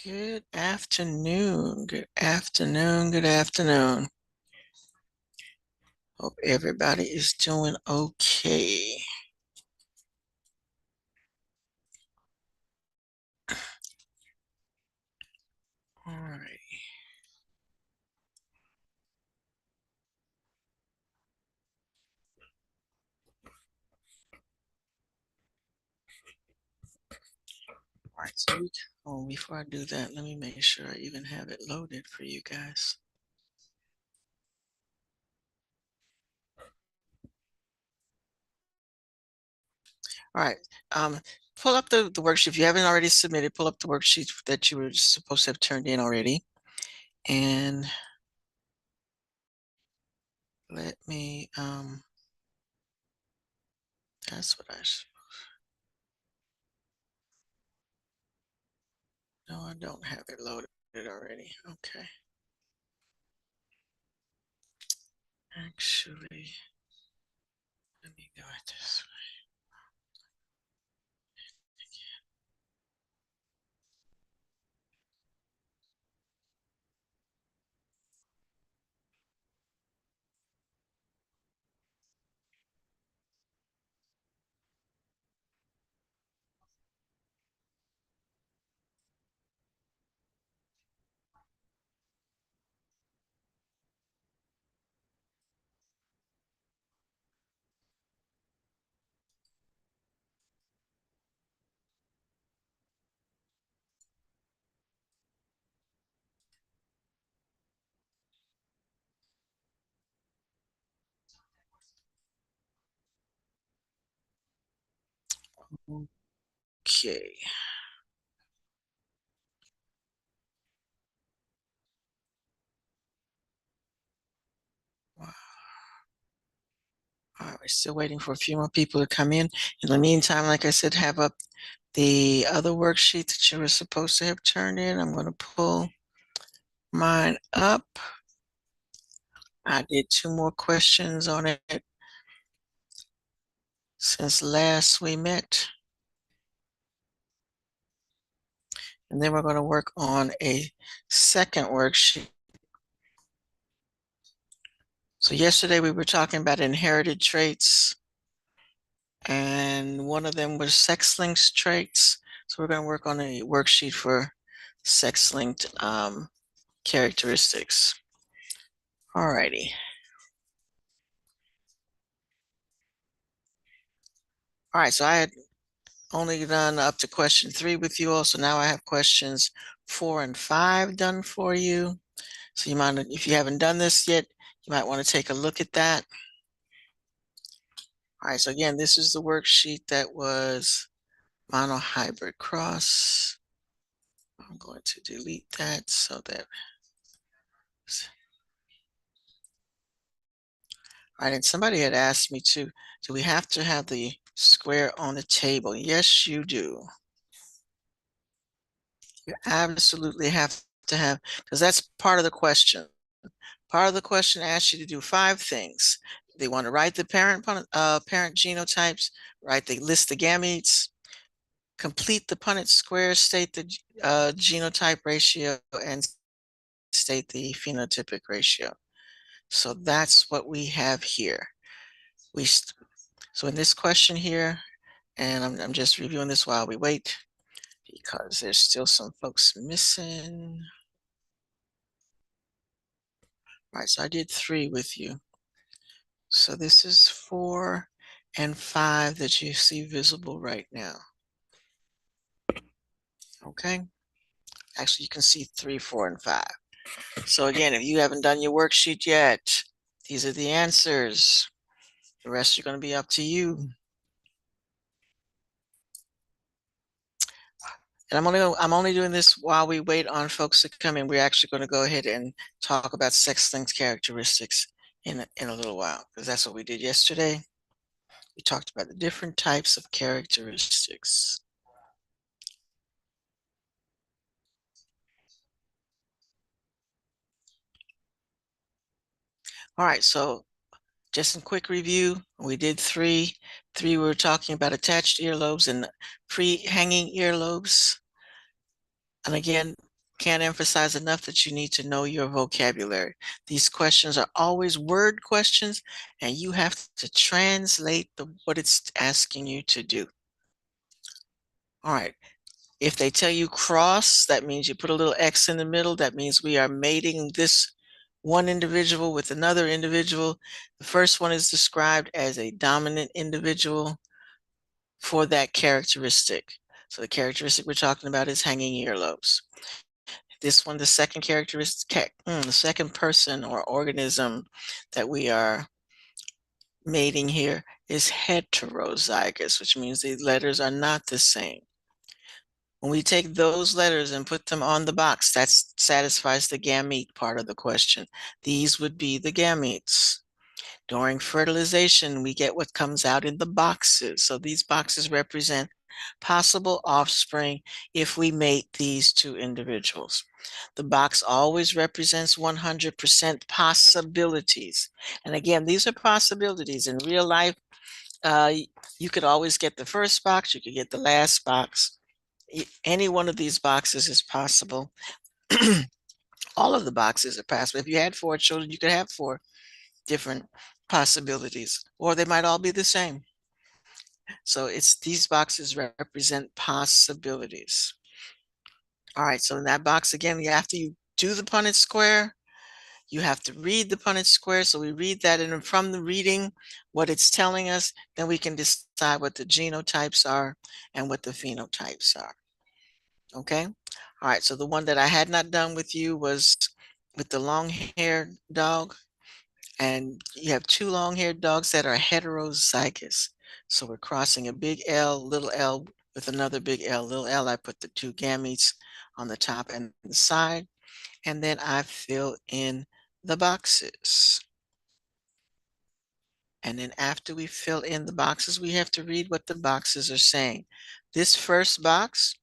Good afternoon. Good afternoon. Good afternoon. Hope everybody is doing okay. All right. All right. Before I do that, let me make sure I even have it loaded for you guys. All right. Pull up the worksheet. If you haven't already submitted, pull up the worksheet that you were supposed to have turned in already. And let me, that's what I should. No, I don't have it loaded already. Okay. Actually, let me go at this way. Okay. Wow. All right, we're still waiting for a few more people to come in. In the meantime, like I said, have up the other worksheet that you were supposed to have turned in. I'm going to pull mine up. I did 2 more questions on it since last we met. And then we're going to work on a second worksheet. So yesterday we were talking about inherited traits, and one of them was sex-linked traits. So we're going to work on a worksheet for sex-linked characteristics. All righty. All right, so I had only done up to question 3 with you all, so now I have questions 4 and 5 done for you. So you might, if you haven't done this yet, you might want to take a look at that. All right, so again, this is the worksheet that was monohybrid cross. I'm going to delete that so that. All right, and somebody had asked me too, do we have to have the square on the table? Yes, you do. You absolutely have to have, because that's part of the question. Part of the question asks you to do 5 things. They want to write the parent genotypes, write the list the gametes, complete the Punnett square, state the genotype ratio, and state the phenotypic ratio. So that's what we have here. So in this question here, and I'm just reviewing this while we wait because there's still some folks missing. All right, so I did 3 with you. So this is 4 and 5 that you see visible right now. Okay. Actually, you can see 3, 4, and 5. So again, if you haven't done your worksheet yet, these are the answers. The rest are going to be up to you. And I'm only doing this while we wait on folks to come in. We're actually going to go ahead and talk about sex-linked characteristics in a little while, because that's what we did yesterday. We talked about the different types of characteristics. All right, so just a quick review. We did 3. 3, we were talking about attached earlobes and pre-hanging earlobes. And again, can't emphasize enough that you need to know your vocabulary. These questions are always word questions, and you have to translate what it's asking you to do. All right. If they tell you cross, that means you put a little X in the middle. That means we are mating this one individual with another individual. The first one is described as a dominant individual for that characteristic. So the characteristic we're talking about is hanging earlobes. This one, the second characteristic, the second person or organism that we are mating here is heterozygous, which means the letters are not the same. When we take those letters and put them on the box, that satisfies the gamete part of the question. These would be the gametes. During fertilization, we get what comes out in the boxes. So these boxes represent possible offspring if we mate these two individuals. The box always represents 100% possibilities. And again, these are possibilities. In real life, you could always get the first box, you could get the last box. Any one of these boxes is possible. All of the boxes are possible. If you had 4 children, you could have 4 different possibilities, or they might all be the same. So these boxes represent possibilities. All right, so in that box again, after you do the Punnett square, you have to read the Punnett square. So we read that, and from the reading, what it's telling us, then we can decide what the genotypes are and what the phenotypes are. Okay. All right. So the one that I had not done with you was with the long-haired dog. And you have 2 long-haired dogs that are heterozygous. So we're crossing a big L, little L with another big L, little L. I put the 2 gametes on the top and the side, and then I fill in the boxes. And then after we fill in the boxes, we have to read what the boxes are saying. This first box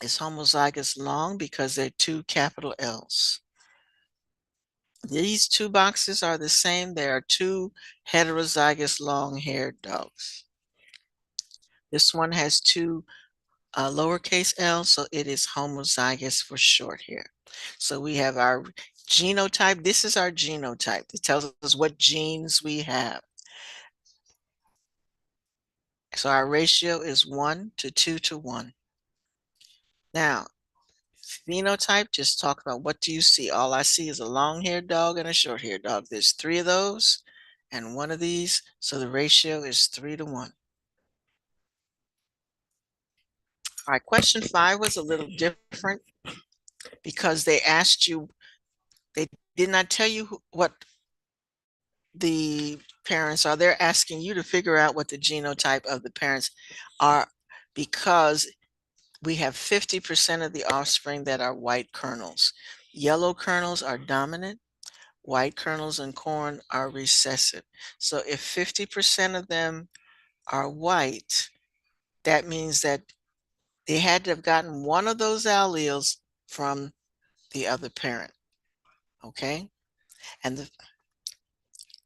is homozygous long because they're 2 capital L's. These 2 boxes are the same. There are 2 heterozygous long-haired dogs. This one has 2 lowercase l, so it is homozygous for short here. So we have our genotype. This is our genotype. It tells us what genes we have. So our ratio is 1 to 2 to 1. Now, phenotype, just talk about what do you see? All I see is a long-haired dog and a short-haired dog. There's 3 of those and 1 of these, so the ratio is 3 to 1. All right, question 5 was a little different because they asked you, they did not tell you what the parents are. They're asking you to figure out what the genotype of the parents are because we have 50% of the offspring that are white kernels. Yellow kernels are dominant. White kernels in corn are recessive. So if 50% of them are white, that means that they had to have gotten one of those alleles from the other parent. Okay. And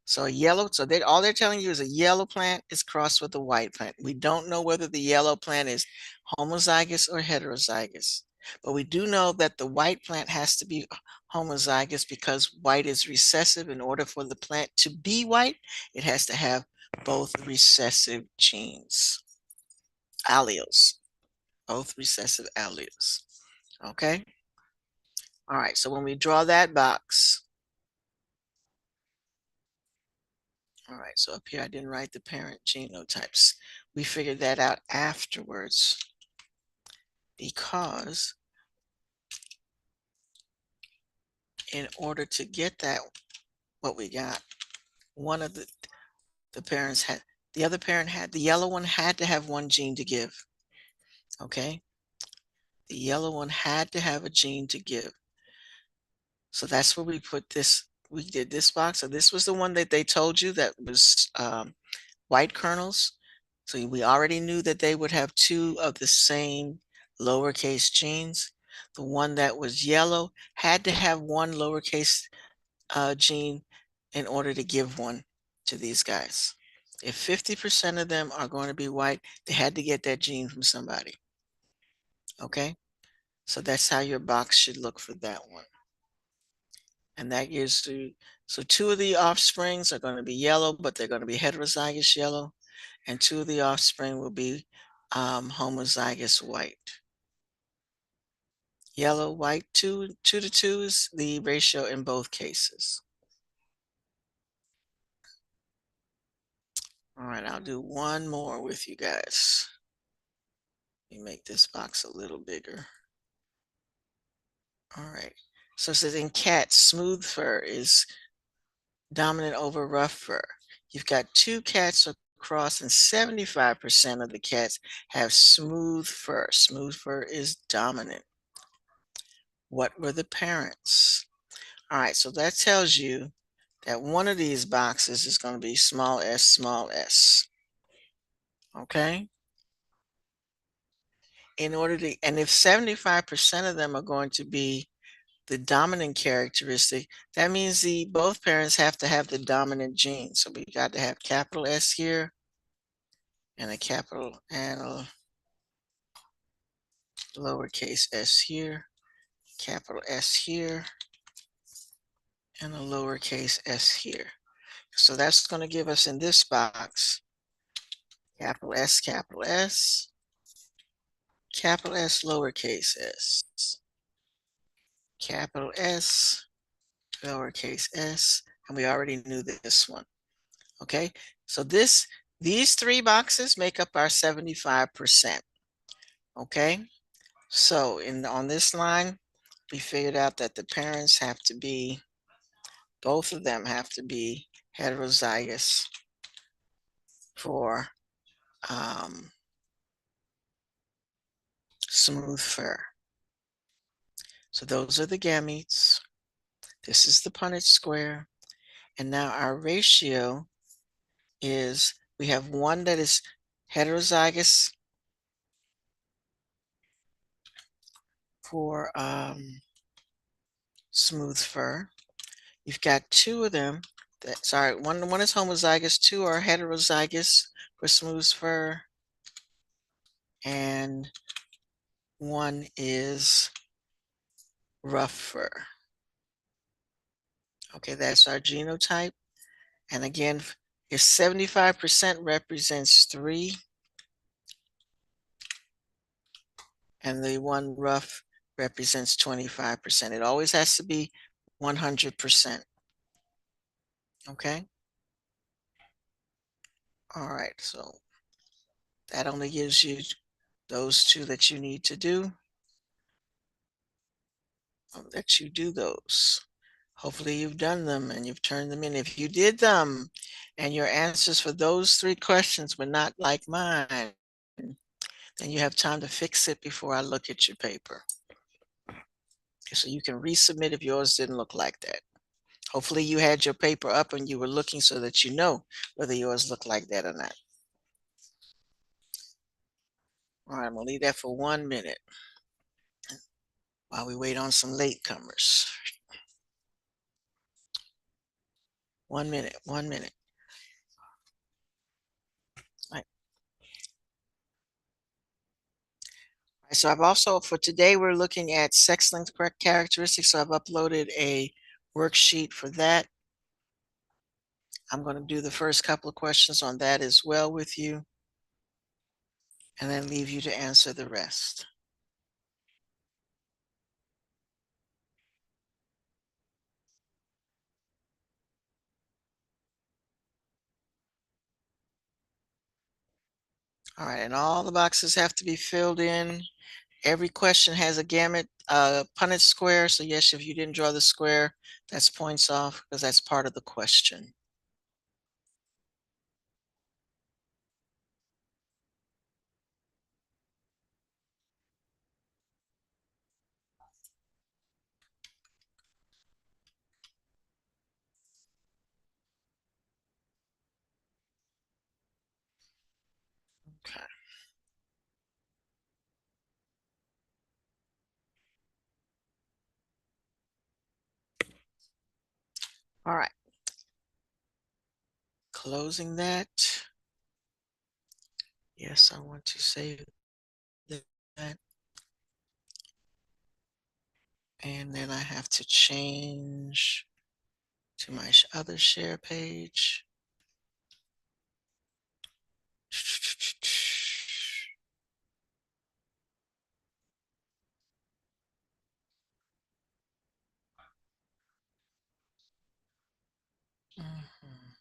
so a yellow, so all they're telling you is a yellow plant is crossed with a white plant. We don't know whether the yellow plant is homozygous or heterozygous, but we do know that the white plant has to be homozygous because white is recessive. In order for the plant to be white, it has to have both recessive genes, alleles, both recessive alleles. Okay. All right. So when we draw that box, all right, so up here I didn't write the parent genotypes. We figured that out afterwards because in order to get that, what we got, one of the parents had, the other parent had, the yellow one had to have 1 gene to give, okay? The yellow one had to have a gene to give. So that's where we put this, we did this box. So this was the one that they told you that was white kernels. So we already knew that they would have 2 of the same lowercase genes. The one that was yellow had to have 1 lowercase gene in order to give one to these guys. If 50% of them are going to be white, they had to get that gene from somebody. Okay? So that's how your box should look for that one. And that gives you, so two of the offsprings are going to be yellow, but they're going to be heterozygous yellow. And two of the offspring will be homozygous white. Yellow, white, 2 to 2 is the ratio in both cases. All right, I'll do one more with you guys. Let me make this box a little bigger. All right, so it says in cats, smooth fur is dominant over rough fur. You've got 2 cats across, and 75% of the cats have smooth fur. Smooth fur is dominant. What were the parents? All right, so that tells you that one of these boxes is going to be small s, small s. Okay? In order to, and if 75% of them are going to be the dominant characteristic, that means both parents have to have the dominant gene. So we got to have capital S here and a capital and a lowercase s here, capital S here, and a lowercase s here. So that's going to give us in this box capital S, capital S, lowercase s, capital S, lowercase s, and we already knew this one. Okay, so these 3 boxes make up our 75%. Okay, so on this line, we figured out that the parents have to be, both of them have to be heterozygous for smooth fur. So those are the gametes. This is the Punnett square. And now our ratio is, we have one that is heterozygous for smooth fur. You've got 2 of them that, sorry, one is homozygous, 2 are heterozygous for smooth fur, and 1 is rough fur. Okay, that's our genotype. And again, if 75% represents 3, and the one rough represents 25%, it always has to be 100%. Okay. All right, so that only gives you those 2 that you need to do. I'll let you do those. Hopefully you've done them and you've turned them in. If you did them and your answers for those 3 questions were not like mine, then you have time to fix it before I look at your paper. So you can resubmit if yours didn't look like that. Hopefully you had your paper up and you were looking so that you know whether yours looked like that or not. All right, I'm gonna leave that for 1 minute while we wait on some latecomers. 1 minute, 1 minute. All right. So I've also, for today, we're looking at sex-linked characteristics. So I've uploaded a worksheet for that. I'm going to do the first couple of questions on that as well with you, and then leave you to answer the rest. All right, and all the boxes have to be filled in. Every question has a gamut, Punnett square. So yes, if you didn't draw the square, that's points off because that's part of the question. Okay. All right. Closing that. Yes, I want to save that. And then I have to change to my other share page. Mhm.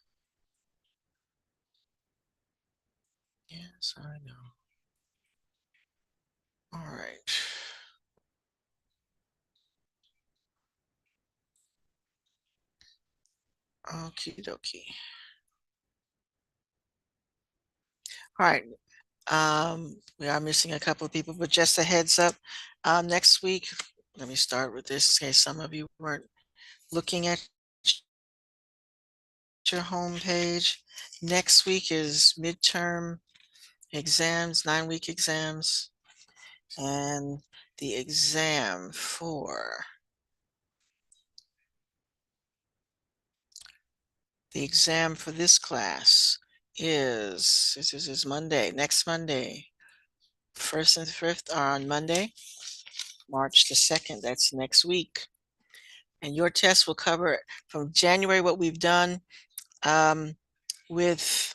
Yes, I know. All right. Okie dokie. All right. We are missing a couple of people, but just a heads up. Next week, let me start with this in case some of you weren't looking at your home page. Next week is midterm exams, 9-week exams, and the exam for this class is Monday, next Monday. First and fifth are on Monday, March the 2nd. That's next week. And your test will cover from January what we've done with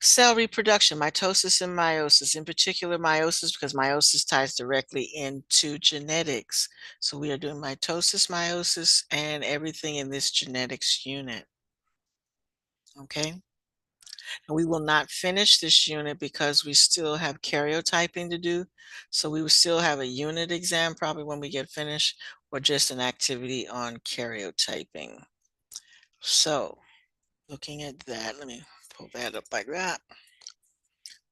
cell reproduction, mitosis and meiosis, in particular meiosis, because meiosis ties directly into genetics. So we are doing mitosis, meiosis, and everything in this genetics unit. Okay. And we will not finish this unit because we still have karyotyping to do. So we will still have a unit exam probably when we get finished, or just an activity on karyotyping. So looking at that, let me pull that up like that.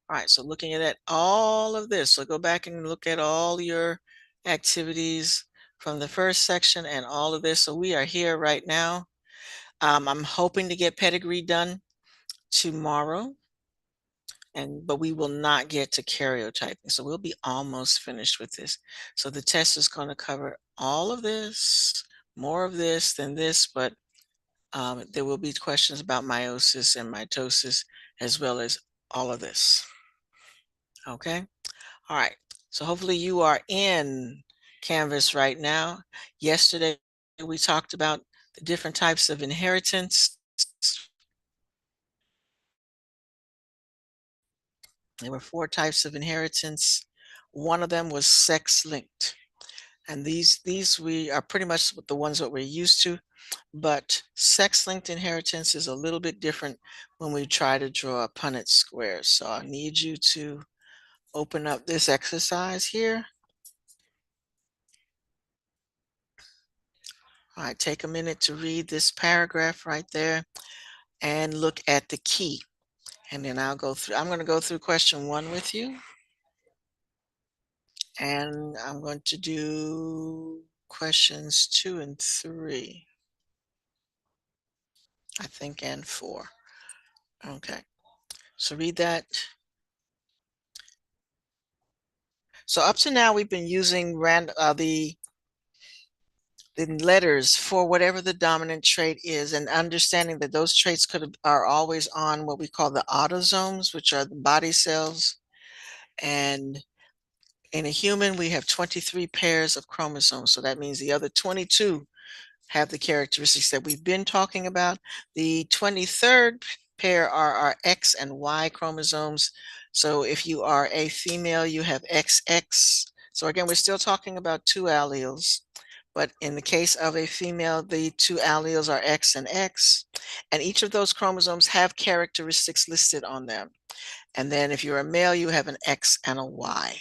All right, so looking at all of this, so go back and look at all your activities from the first section and all of this. So we are here right now. I'm hoping to get pedigree done tomorrow, but we will not get to karyotyping. So we'll be almost finished with this. So the test is going to cover all of this, more of this than this, but there will be questions about meiosis and mitosis, as well as all of this. Okay. All right. So hopefully you are in Canvas right now. Yesterday, we talked about the different types of inheritance. There were 4 types of inheritance. One of them was sex linked. And these we are pretty much the ones that we're used to, but sex linked inheritance is a little bit different when we try to draw a Punnett square. So I need you to open up this exercise here. All right, take a minute to read this paragraph right there and look at the key. And then I'm going to go through question 1 with you. And I'm going to do questions 2 and 3, I think, and 4. Okay. So read that. So up to now, we've been using the letters for whatever the dominant trait is, and understanding that those traits are always on what we call the autosomes, which are the body cells. And in a human, we have 23 pairs of chromosomes. So that means the other 22 have the characteristics that we've been talking about. The 23rd pair are our X and Y chromosomes. So if you are a female, you have XX. So again, we're still talking about 2 alleles. But in the case of a female, the 2 alleles are X and X. And each of those chromosomes have characteristics listed on them. And then if you're a male, you have an X and a Y.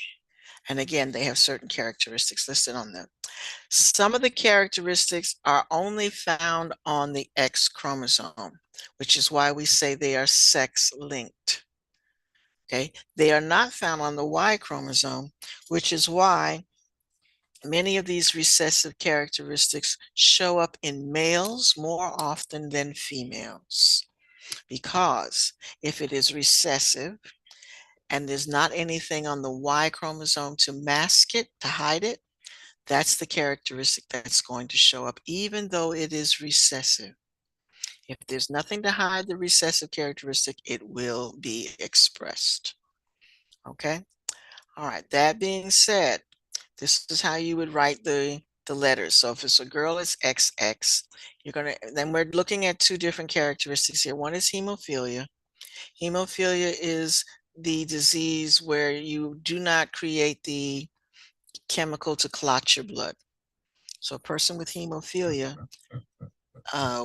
And again, they have certain characteristics listed on them. Some of the characteristics are only found on the X chromosome, which is why we say they are sex linked. Okay, they are not found on the Y chromosome, which is why many of these recessive characteristics show up in males more often than females. Because if it is recessive and there's not anything on the Y chromosome to mask it, to hide it, that's the characteristic that's going to show up, even though it is recessive. If there's nothing to hide the recessive characteristic, it will be expressed. Okay? All right, that being said, this is how you would write the letters. So if it's a girl, it's XX. Then we're looking at two different characteristics here. One is hemophilia. Hemophilia is the disease where you do not create the chemical to clot your blood. So a person with hemophilia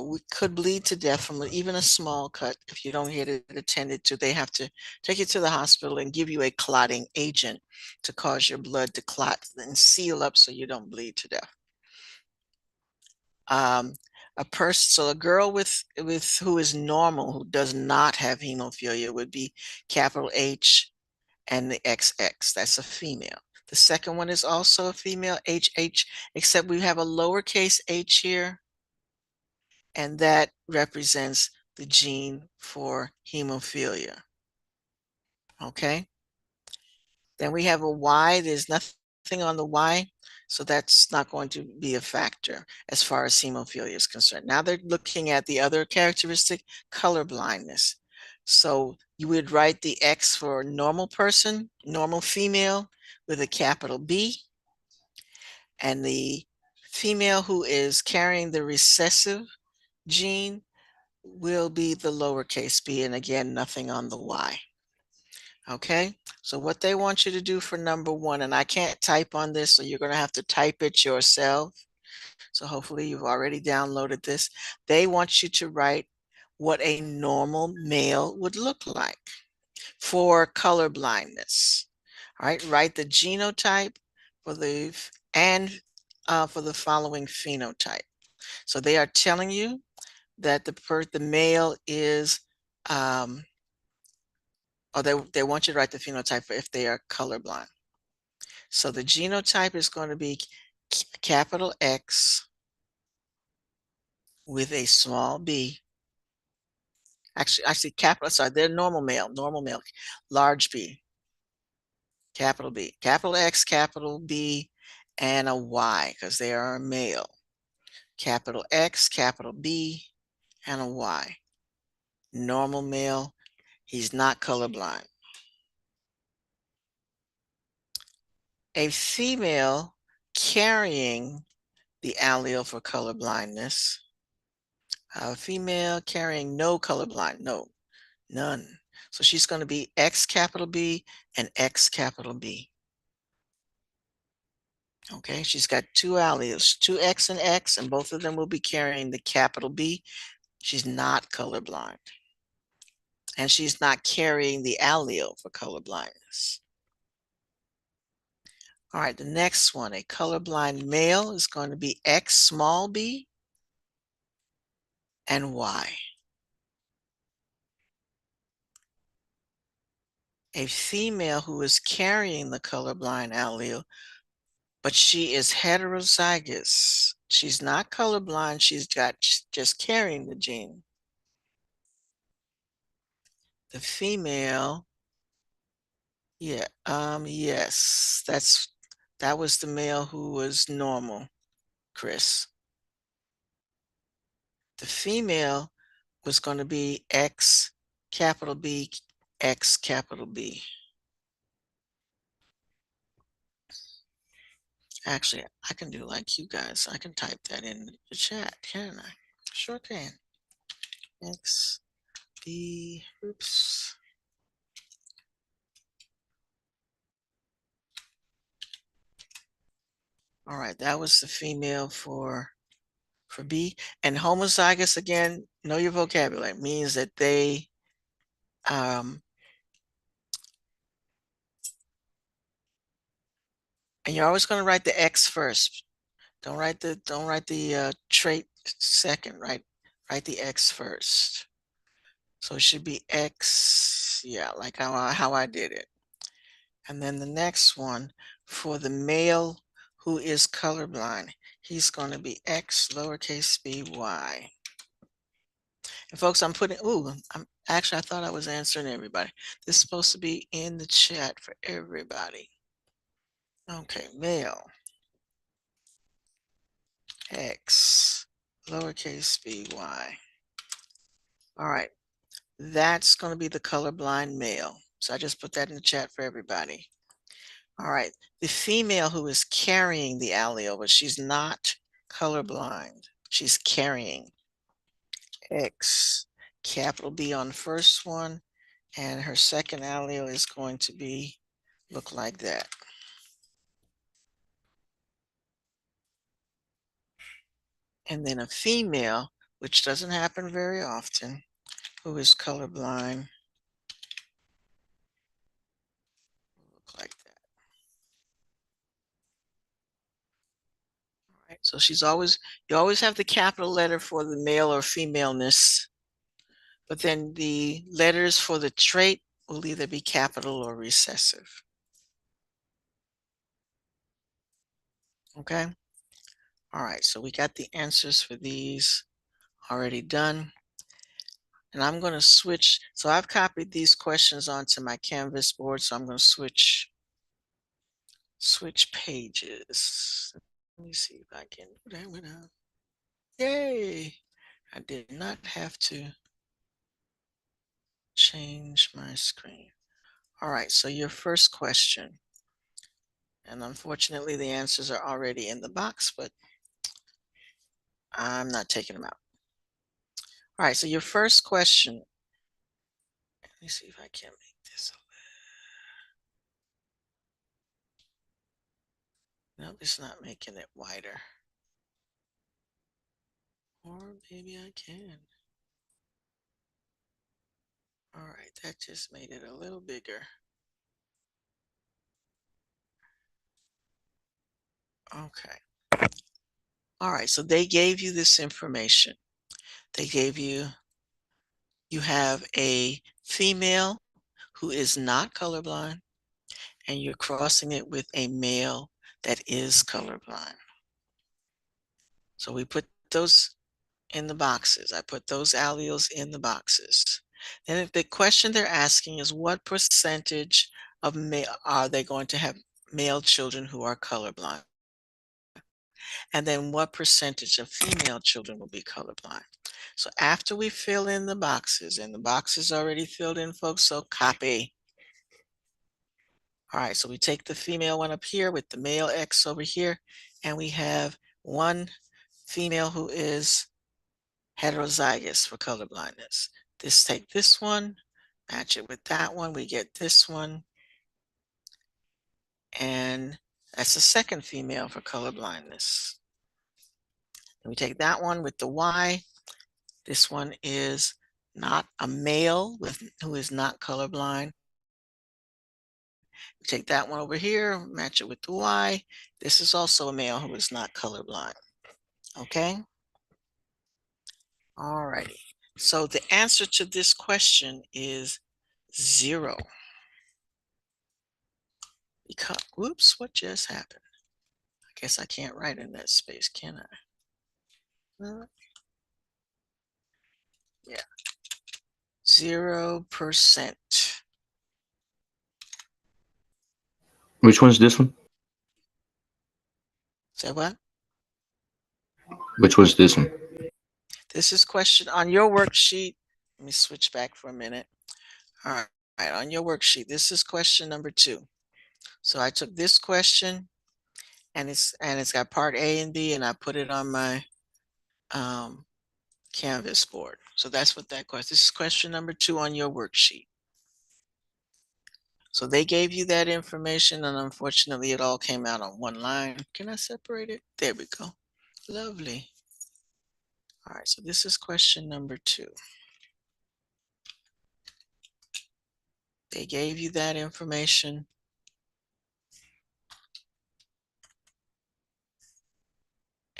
we could bleed to death from even a small cut. If you don't get it attended to, they have to take you to the hospital and give you a clotting agent to cause your blood to clot and seal up so you don't bleed to death. So a girl with who is normal, who does not have hemophilia, would be capital H and the XX. That's a female. The second one is also a female, HH, except we have a lowercase h here, and that represents the gene for hemophilia. Okay. Then we have a Y. There's nothing on the Y, so that's not going to be a factor as far as hemophilia is concerned. Now they're looking at the other characteristic, color blindness. So you would write the X for normal person, normal female, with a capital B, and the female who is carrying the recessive gene will be the lowercase b, and again, nothing on the Y. Okay, so what they want you to do for number one, and I can't type on this, so you're going to have to type it yourself. So hopefully you've already downloaded this. They want you to write what a normal male would look like for color blindness. All right, write the genotype for the for the following phenotype. So they are telling you that the male is or they want you to write the phenotype for if they are colorblind. So the genotype is going to be capital X with a small b. Actually, they're normal male, large B, capital B, capital X, capital B, and a Y because they are a male. Capital X, capital B, and a Y. Normal male, he's not colorblind. A female carrying the allele for color blindness. A female carrying no colorblind, none. So she's going to be X capital B and X capital B. Okay, she's got two alleles, two X, and both of them will be carrying the capital B. She's not colorblind. And she's not carrying the allele for colorblindness. All right, the next one, a colorblind male is going to be X small b and Y. A female who is carrying the colorblind allele, but she is heterozygous. She's not colorblind, she's just carrying the gene. The female, yes, that was the male who was normal, Chris. The female was going to be X capital B, X capital B. Actually, I can do like you guys. I can type that in the chat, can I? Sure can. X, B, oops. All right, that was the female for B. And homozygous, again, know your vocabulary, means that they and you're always going to write the X first. Don't write the trait second, right? Write the X first. So it should be X, yeah, like how I did it. And then the next one, for the male who is colorblind, he's going to be X lowercase b y. And folks, I'm actually, I thought I was answering everybody. This is supposed to be in the chat for everybody. Okay, male, X, lowercase b y. All right. That's going to be the colorblind male. So I just put that in the chat for everybody. All right. The female who is carrying the allele, but she's not colorblind. She's carrying X, capital B on the first one, and her second allele is going to be look like that. And then a female, which doesn't happen very often, who is colorblind, look like that. All right. So you always have the capital letter for the male or femaleness, but then the letters for the trait will either be capital or recessive. Okay. All right. So we got the answers for these already done. And I'm going to switch. So I've copied these questions onto my Canvas board. So I'm going to switch pages. Let me see if I can do that without. Yay! I did not have to change my screen. All right, so your first question. And unfortunately, the answers are already in the box, but I'm not taking them out. All right, so your first question. Let me see if I can make this. No, it's not making it wider. Or maybe I can. All right, that just made it a little bigger. Okay. All right, so they gave you this information. They gave you have a female who is not colorblind, and you're crossing it with a male that is colorblind. So we put those in the boxes. I put those alleles in the boxes. And if the question they're asking is what percentage of male are they going to have male children who are colorblind? And then what percentage of female children will be colorblind? So after we fill in the boxes, and the box is already filled in, folks, so copy. All right, so we take the female one up here with the male X over here, and we have one female who is heterozygous for colorblindness. Take this one, match it with that one, we get this one, and that's the second female for colorblindness. And we take that one with the Y. This one is not a male who is not colorblind. We take that one over here, match it with the Y. This is also a male who is not colorblind. Okay? All righty. So the answer to this question is 0. Because, whoops, what just happened? I guess I can't write in that space, can I? Yeah. 0%. Which one's this one? Say what? Which one's this one? This is question on your worksheet. Let me switch back for a minute. All right, on your worksheet, this is question number 2. So I took this question and it's got part A and B, and I put it on my Canvas board. So that's what that question. This is question number 2 on your worksheet. So they gave you that information, and unfortunately, it all came out on one line. Can I separate it? There we go. Lovely. All right, so this is question number 2. They gave you that information.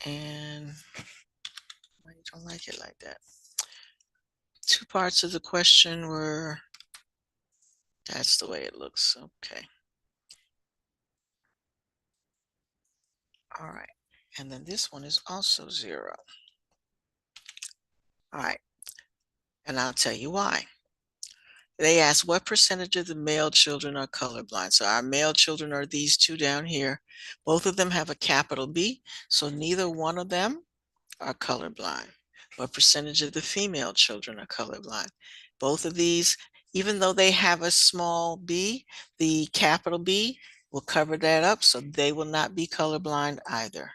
And I don't like it like that. 2 parts of the question were, that's the way it looks. Okay. All right. And then this one is also 0. All right. And I'll tell you why. They asked what percentage of the male children are colorblind. So our male children are these 2 down here. Both of them have a capital B, so neither one of them are colorblind. What percentage of the female children are colorblind? Both of these, even though they have a small b, the capital B will cover that up, so they will not be colorblind either.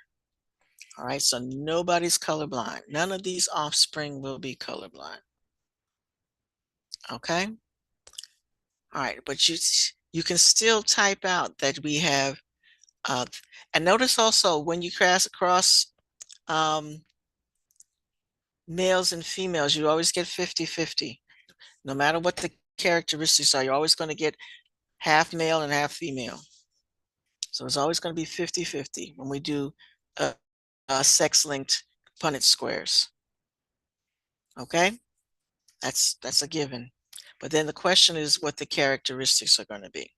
All right, so nobody's colorblind. None of these offspring will be colorblind. Okay? All right, but you can still type out that we have, and notice also when you cross across males and females, you always get 50-50. No matter what the characteristics are, you're always going to get half male and half female. So it's always going to be 50-50 when we do sex-linked Punnett squares. Okay? That's a given. But then the question is what the characteristics are going to be.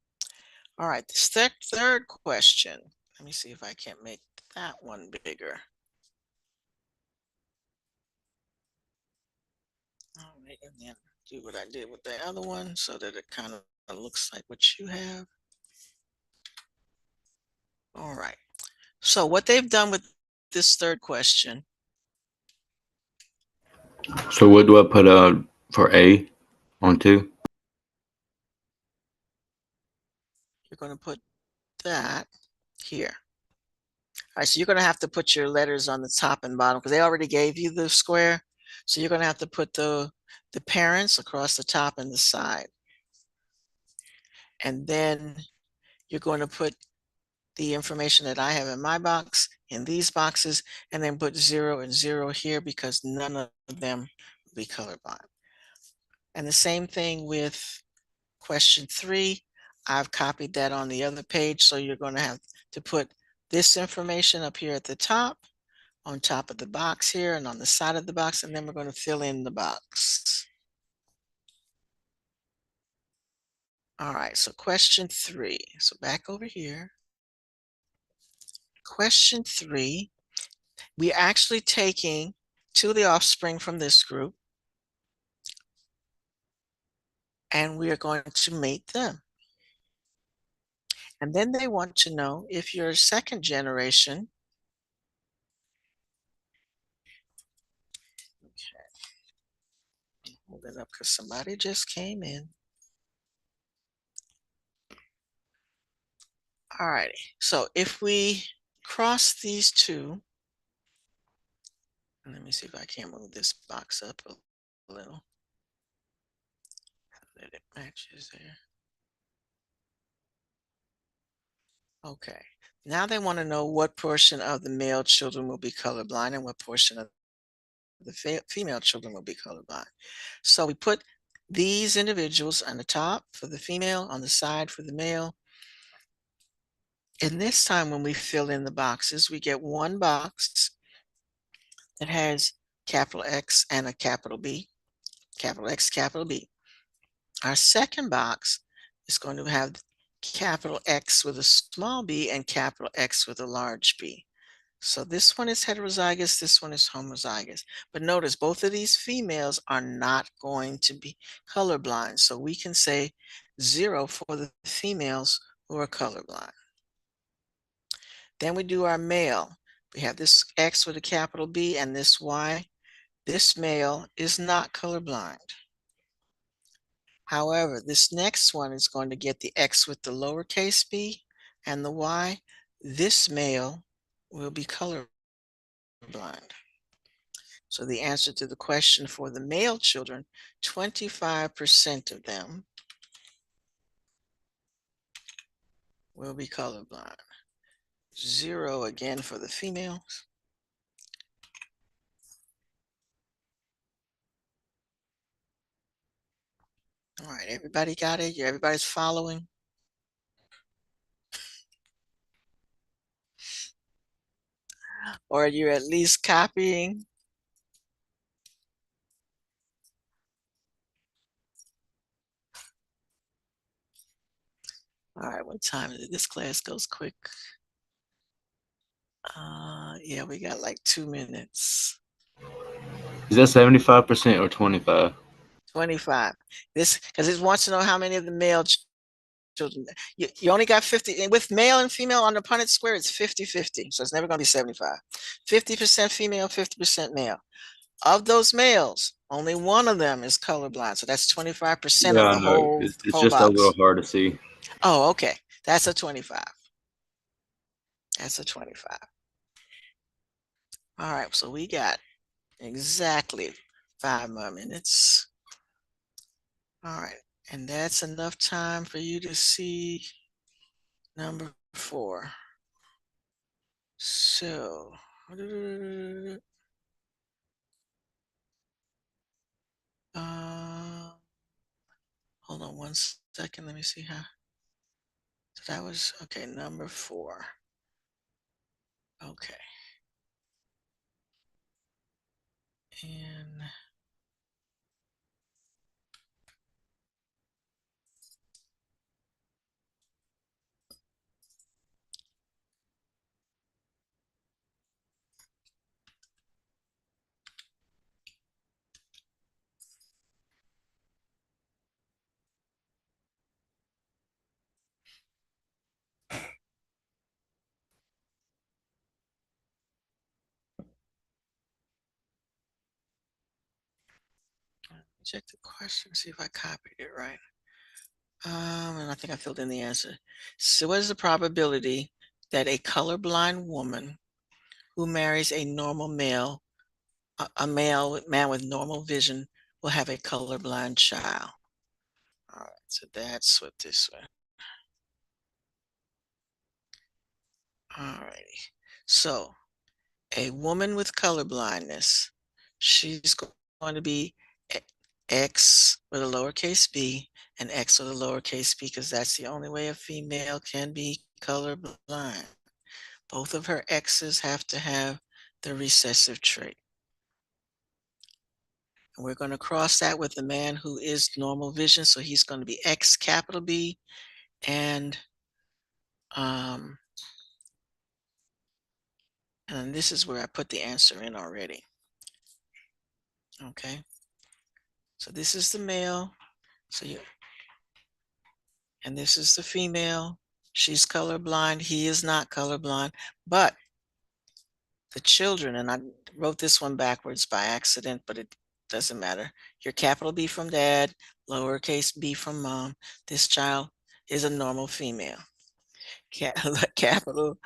All right, this third question. Let me see if I can't make that one bigger. All right, and then do what I did with the other one so that it kind of looks like what you have. All right. So what they've done with this third question. So what do I put for A on 2? You're going to put that here. All right, so you're going to have to put your letters on the top and bottom because they already gave you the square. So you're going to have to put the parents across the top and the side. And then you're going to put the information that I have in my box in these boxes, and then put 0 and 0 here because none of them will be colorblind. And the same thing with question 3. I've copied that on the other page, so you're going to have to put this information up here at the top, on top of the box here, and on the side of the box, and then we're going to fill in the box. All right, so question 3. So back over here. Question 3, we're actually taking 2 of the offspring from this group, and we are going to mate them. And then they want to know if your second generation, okay, hold it up because somebody just came in. All righty, so if we cross these 2, and let me see if I can move this box up a little, that it matches there. Okay, now they want to know what portion of the male children will be colorblind and what portion of the female children will be colorblind. So we put these individuals on the top for the female, on the side for the male. And this time when we fill in the boxes, we get one box that has capital X and a capital B, capital X, capital B. Our second box is going to have capital X with a small b and capital X with a large B. So this one is heterozygous, this one is homozygous. But notice both of these females are not going to be colorblind. So we can say 0 for the females who are colorblind. Then we do our male. We have this X with a capital B and this Y. This male is not colorblind. However, this next one is going to get the X with the lowercase b and the Y. This male will be colorblind. So the answer to the question for the male children, 25% of them will be colorblind. 0 again for the females. All right, everybody got it? Everybody's following? Or you're at least copying? All right, what time is it? This class goes quick. Yeah, we got like 2 minutes. Is that 75% or 25? 25. This, because it wants to know how many of the male children. You only got 50. And with male and female on the Punnett square, it's 50-50. So it's never going to be 75. 50% female, 50% male. Of those males, only one of them is colorblind. So that's 25% of Yeah, the no, whole it's whole just a little box. hard to see. Oh, okay. That's a 25. That's a 25. All right, so we got exactly 5 more minutes. All right, and that's enough time for you to see number 4. So, hold on 1 second. Let me see how. So that was, okay, number 4. Okay. And check the question, see if I copied it right. And I think I filled in the answer. So what is the probability that a colorblind woman who marries a normal male, a man with normal vision, will have a colorblind child? All right, so that's what this one. All righty. So a woman with color blindness, she's going to be X with a lowercase b and X with a lowercase b, because that's the only way a female can be colorblind. Both of her X's have to have the recessive trait. And we're going to cross that with the man who is normal vision. So he's going to be X capital B, and this is where I put the answer in already. Okay. So this is the male. So and this is the female. She's colorblind. He is not colorblind, but the children, and I wrote this one backwards by accident, but it doesn't matter. Your capital B from dad, lowercase b from mom. This child is a normal female. Capital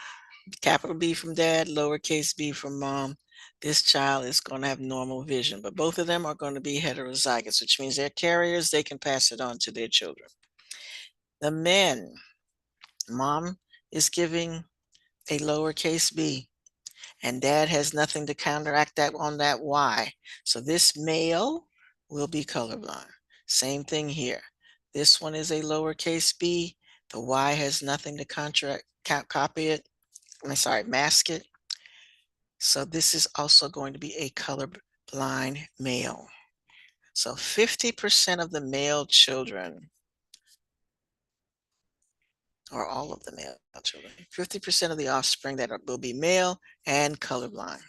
B from dad, lowercase b from mom. This child is going to have normal vision, but both of them are going to be heterozygous, which means they're carriers. They can pass it on to their children. The men, mom is giving a lowercase b, and dad has nothing to counteract that on that Y. So this male will be colorblind. Same thing here. This one is a lowercase b. The Y has nothing to copy it. I'm sorry, mask it. So this is also going to be a colorblind male. So 50% of the male children, or all of the male children, 50% of the offspring that will be male and colorblind.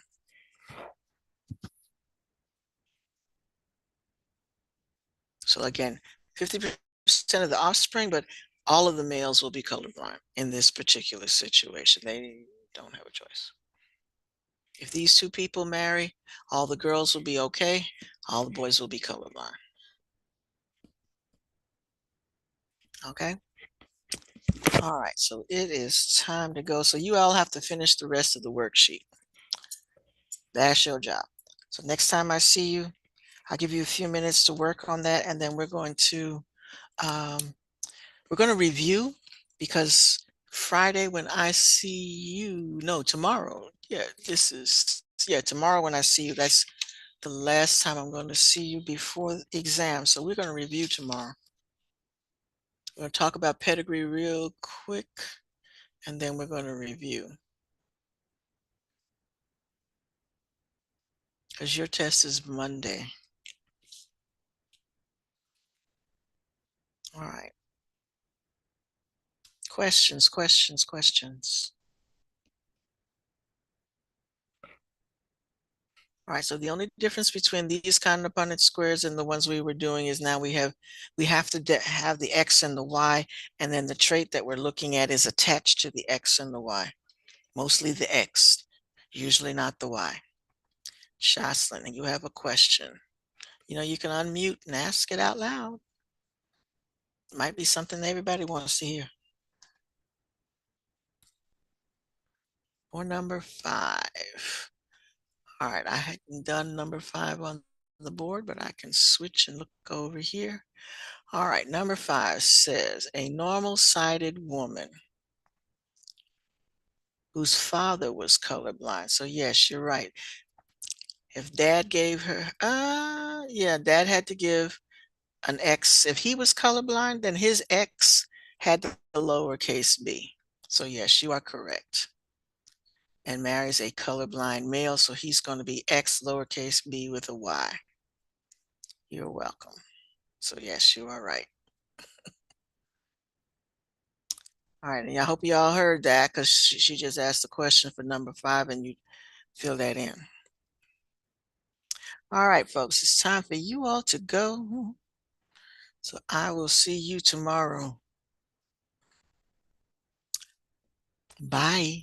So again, 50% of the offspring, but all of the males will be colorblind in this particular situation. They don't have a choice. If these two people marry, all the girls will be okay. All the boys will be colorblind. Okay. All right. So it is time to go. So you all have to finish the rest of the worksheet. That's your job. So next time I see you, I'll give you a few minutes to work on that, and then we're going to review, because Friday when I see you, no, tomorrow. Tomorrow when I see you, that's the last time I'm going to see you before the exam. So we're going to review tomorrow. We're going to talk about pedigree real quick, and then we're going to review. Because your test is Monday. All right. Questions. All right, so the only difference between these kind of Punnett squares and the ones we were doing is now we have to have the X and the Y, and then the trait that we're looking at is attached to the X and the Y. Mostly the X, usually not the Y. Jocelyn, and you have a question. You know, you can unmute and ask it out loud. Might be something everybody wants to hear. Or number 5. All right, I hadn't done number 5 on the board, but I can switch and look over here. All right, number 5 says a normal-sighted woman whose father was colorblind. So yes, you're right. If dad gave her, yeah, dad had to give an X. If he was colorblind, then his X had the lowercase b. So yes, you are correct. And marries a colorblind male, so he's going to be X lowercase b with a Y. You're welcome. So yes, you are right. All right, and I hope you all heard that because she just asked the question for number 5 and you fill that in. All right, folks, it's time for you all to go. So I will see you tomorrow. Bye.